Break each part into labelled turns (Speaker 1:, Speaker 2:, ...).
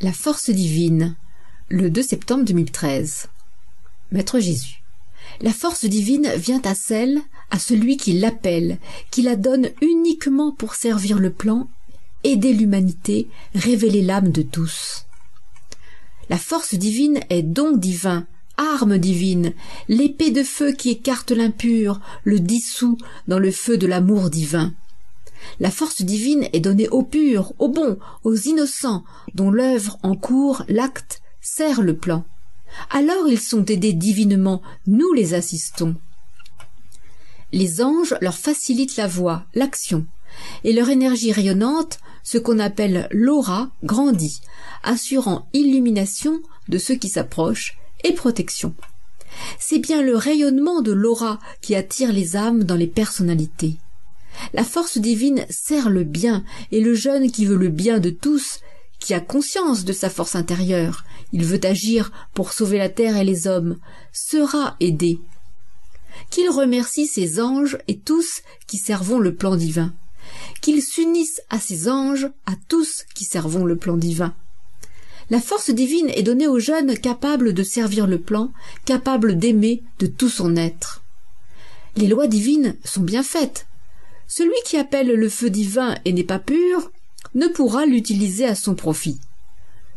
Speaker 1: La force divine, le 2 septembre 2013. Maître Jésus. La force divine vient à celui qui l'appelle, qui la donne uniquement pour servir le plan, aider l'humanité, révéler l'âme de tous. La force divine est don divin, arme divine, l'épée de feu qui écarte l'impur, le dissout dans le feu de l'amour divin. La force divine est donnée aux purs, aux bons, aux innocents, dont l'œuvre en cours, l'acte, sert le plan. Alors ils sont aidés divinement, nous les assistons. Les anges leur facilitent la voie, l'action, et leur énergie rayonnante, ce qu'on appelle l'aura, grandit, assurant illumination de ceux qui s'approchent et protection. C'est bien le rayonnement de l'aura qui attire les âmes dans les personnalités. La force divine sert le bien, et le jeune qui veut le bien de tous, qui a conscience de sa force intérieure, il veut agir pour sauver la terre et les hommes, sera aidé. Qu'il remercie ses anges et tous qui servons le plan divin. Qu'ils s'unissent à ses anges, à tous qui servons le plan divin. La force divine est donnée aux jeunes capables de servir le plan, capables d'aimer de tout son être. Les lois divines sont bien faites. Celui qui appelle le feu divin et n'est pas pur ne pourra l'utiliser à son profit.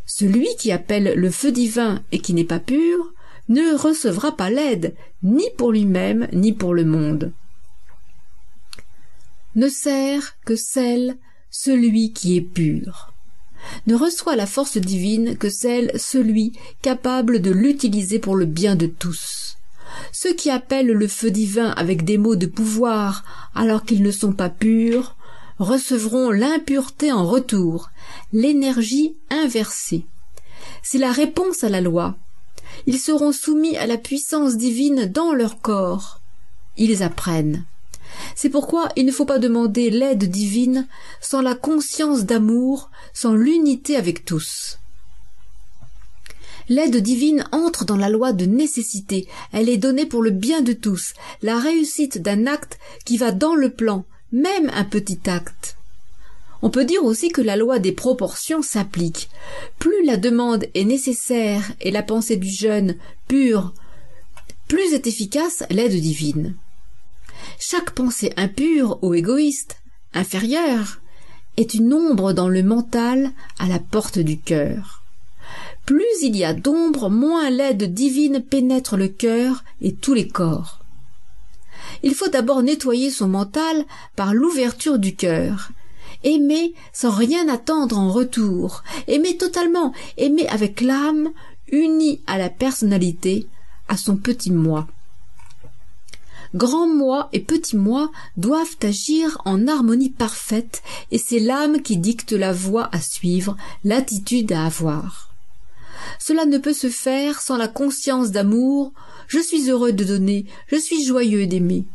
Speaker 1: Celui qui appelle le feu divin et qui n'est pas pur ne recevra pas l'aide, ni pour lui-même, ni pour le monde. Ne sert que celui qui est pur. Ne reçoit la force divine que celui capable de l'utiliser pour le bien de tous. Ceux qui appellent le feu divin avec des mots de pouvoir alors qu'ils ne sont pas purs recevront l'impureté en retour, l'énergie inversée. C'est la réponse à la loi. Ils seront soumis à la puissance divine dans leur corps. Ils apprennent. C'est pourquoi il ne faut pas demander l'aide divine sans la conscience d'amour, sans l'unité avec tous. L'aide divine entre dans la loi de nécessité, elle est donnée pour le bien de tous, la réussite d'un acte qui va dans le plan, même un petit acte. On peut dire aussi que la loi des proportions s'applique. Plus la demande est nécessaire et la pensée du jeune pure, plus est efficace l'aide divine. Chaque pensée impure ou égoïste, inférieure, est une ombre dans le mental à la porte du cœur. Plus il y a d'ombre, moins l'aide divine pénètre le cœur et tous les corps. Il faut d'abord nettoyer son mental par l'ouverture du cœur. Aimer sans rien attendre en retour. Aimer totalement, aimer avec l'âme, unie à la personnalité, à son petit moi. Grand moi et petit moi doivent agir en harmonie parfaite et c'est l'âme qui dicte la voie à suivre, l'attitude à avoir. Cela ne peut se faire sans la conscience d'amour. Je suis heureux de donner, je suis joyeux d'aimer.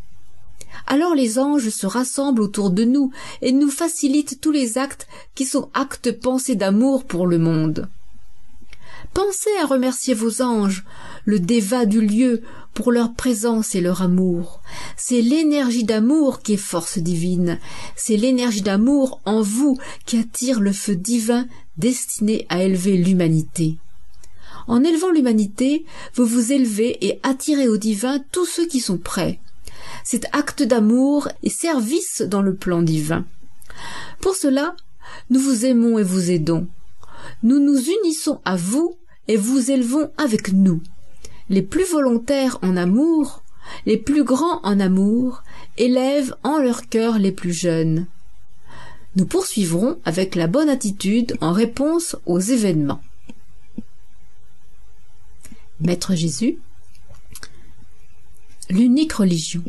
Speaker 1: Alors les anges se rassemblent autour de nous et nous facilitent tous les actes qui sont actes pensés d'amour pour le monde. Pensez à remercier vos anges, le déva du lieu, pour leur présence et leur amour. C'est l'énergie d'amour qui est force divine. C'est l'énergie d'amour en vous qui attire le feu divin destiné à élever l'humanité. En élevant l'humanité, vous vous élevez et attirez au divin tous ceux qui sont prêts. C'est acte d'amour et service dans le plan divin. Pour cela, nous vous aimons et vous aidons. Nous nous unissons à vous et vous élevons avec nous. Les plus volontaires en amour, les plus grands en amour, élèvent en leur cœur les plus jeunes. Nous poursuivrons avec la bonne attitude en réponse aux événements. Maître Jésus, l'unique religion.